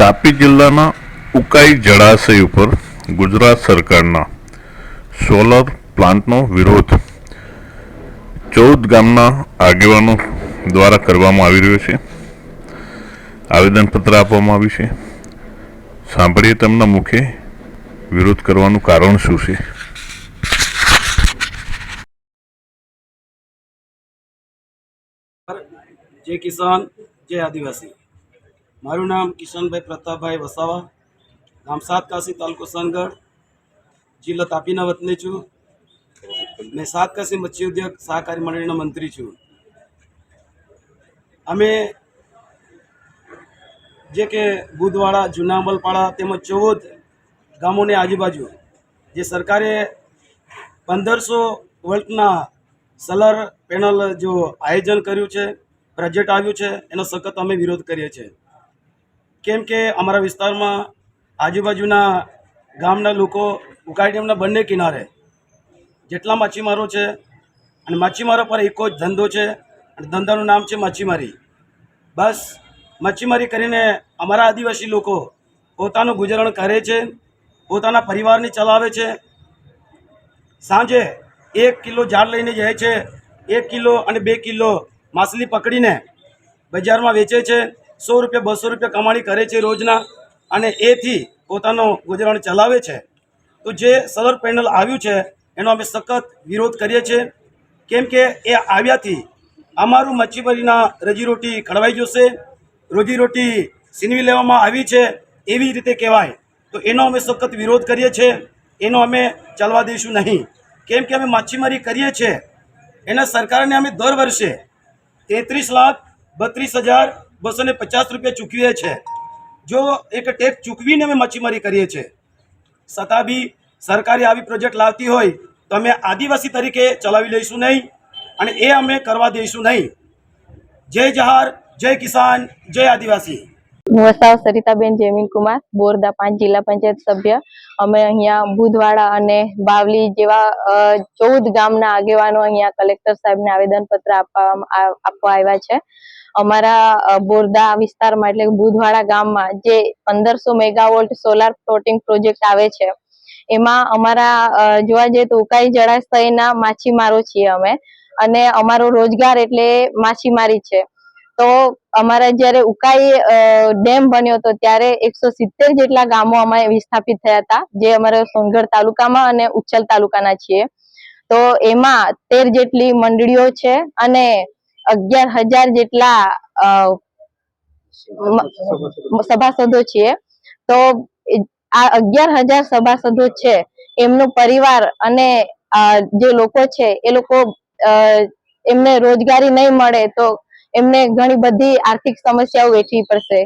તાપી જિલ્લાના ઉકાઈ જળાશય ઉપર ગુજરાત સરકારના સોલર પ્લાન્ટનો વિરોધ 14 ગામના આગેવાનો દ્વારા કરવામાં આવી રહ્યો છે। આવેદનપત્ર આપવામાં આવ્યું છે। સાંભળીએ તેમના મુખે વિરોધ કરવાનું કારણ શું છે। जय किसान जय आदिवासी। मारू नाम किशन भाई प्रताप भाई वसावा, गाम 7 काशी, तालुको सोनगढ़, जिला तापीना वतनी छू। मैं 7 काशी मत्स्य उद्योग सहकारी मंडळीना मंत्री छू। अमे जे के बुधवाड़ा, जूना अमलपाड़ा तेमज 14 गामों ने आजूबाजू जे सरकारे 1500 वोल्टना सोलर पेनल जो आयोजन कर्यु छे, प्रोजेक्ट आव्યું છે એનો સખત અમે વિરોધ કરીએ છીએ। કેમ કે અમારા વિસ્તારમાં આજુબાજુના ગામના લોકો ઉકાઈ ડેમના બંને કિનારે જેટલા માછીમારો છે અને માછીમારો પર એક જ ધંધો છે અને ધંધાનું નામ છે માછીમારી। બસ માછીમારી કરીને અમારા આદિવાસી લોકો પોતાનું ગુજારણ કરે છે, પોતાના પરિવારને ચલાવે છે। સાંજે 1 કિલો જાળ લઈને જાય છે, 1 કિલો અને 2 કિલો माछली पकड़ीने बजार में वेचे छे। 100 रुपया 200 रुपया कमाणी करे छे रोजना अने एथी पोतानो गुजराण चलावे छे। तो जे सोलर पेनल आव्युं छे एनो अमे सखत विरोध करीए छे। केम के ए आव्याथी अमारुं मच्छीमारीना रोजीरोटी खड़वाई जशे, रोजीरोटी सीनवी लेवामां आवी छे एवी रीते कहेवाय। तो एनो अमे सखत विरोध करीए छे। एनो अमे चलवा दईशुं नहीं। केम के अमे मच्छीमारी करीए छे एना सरकारने अमे दर वर्षे 33,32,250 रुपया चूकवीए छे। जो एक टेक्स चूकवीने अमे मच्छीमारी करीए छे, छतां बी सरकारे आवी प्रोजेक्ट लावती होय तो अमे आदिवासी तरीके चलावी लईशुं नहीं अने ए अमे करवा दईशुं नहीं। जय जहार, जय किसान, जय आदिवासी। वसाव सरिताबेन जयमीन कुमार, बोरदा 5 जिला पंचायत सभ्य। अमे अहींया बुधवाड़ा अने बावली जेवा 14 गामना आगेवानो अहींया कलेक्टर साहेबने आवेदनपत्र आपवा आव्या छे। अमारा बोरदा विस्तारमां एटले बुधवाड़ा गाममां जे 1500 मेगावोल्ट सोलार फ्लोटिंग प्रोजेक्ट आवे छे एमां अमारा जोवा जईए तो उकाई जळाशयना माछीमारो छीए अमे अने अमारो रोजगार एटले माछीमारी छे। तो अमारा जયારે ઉકાઈ ડેમ બન્યો હતો ત્યારે 170 જેટલા ગામો અમે વિસ્થાપિત થયા હતા, જે અમારા સોનગઢ તાલુકામાં અને ઉચ્છલ તાલુકાના છીએ। તો એમાં 13 જેટલી મંડળીઓ છે અને 11,000 જેટલા સભાસદો છીએ। તો આ 11,000 સભાસદો છે એમનું પરિવાર અને જે લોકો છે એ લોકો એમને રોજગારી નહીં મળે તો એમને ઘણી બધી આર્થિક સમસ્યાઓ વેઠવી પડશે।